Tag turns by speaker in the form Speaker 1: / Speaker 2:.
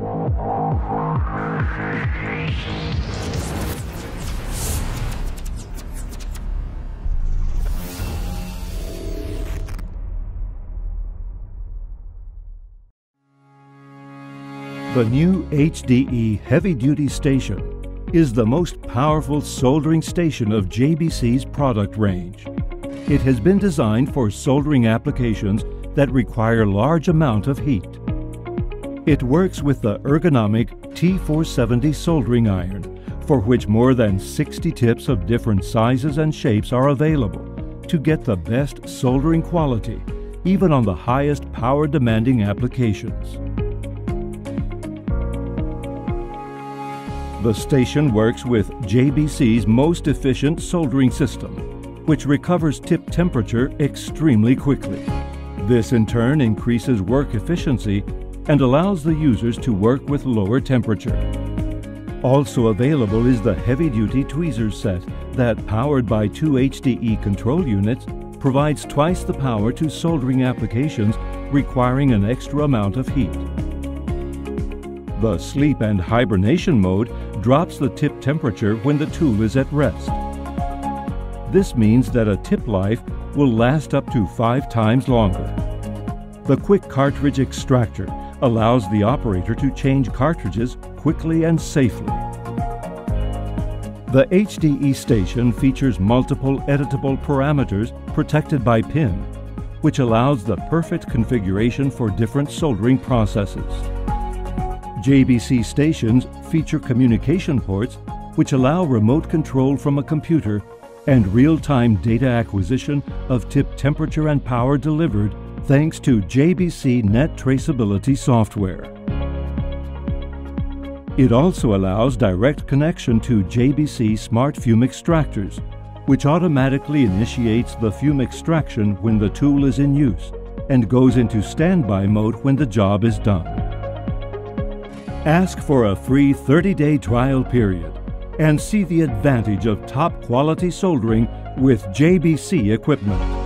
Speaker 1: The new HDE heavy-duty station is the most powerful soldering station of JBC's product range. It has been designed for soldering applications that require large amount of heat. It works with the ergonomic T470 soldering iron, for which more than 60 tips of different sizes and shapes are available to get the best soldering quality, even on the highest power-demanding applications. The station works with JBC's most efficient soldering system, which recovers tip temperature extremely quickly. This in turn increases work efficiency and allows the users to work with lower temperature. Also available is the heavy-duty tweezers set that, powered by 2 HDE control units, provides twice the power to soldering applications requiring an extra amount of heat. The Sleep and Hibernation mode drops the tip temperature when the tool is at rest. This means that a tip life will last up to 5 times longer. The quick cartridge extractor allows the operator to change cartridges quickly and safely. The HDE station features multiple editable parameters protected by PIN, which allows the perfect configuration for different soldering processes. JBC stations feature communication ports which allow remote control from a computer and real-time data acquisition of tip temperature and power delivered thanks to JBC Net Traceability software. It also allows direct connection to JBC Smart Fume Extractors, which automatically initiates the fume extraction when the tool is in use and goes into standby mode when the job is done. Ask for a free 30-day trial period and see the advantage of top quality soldering with JBC equipment.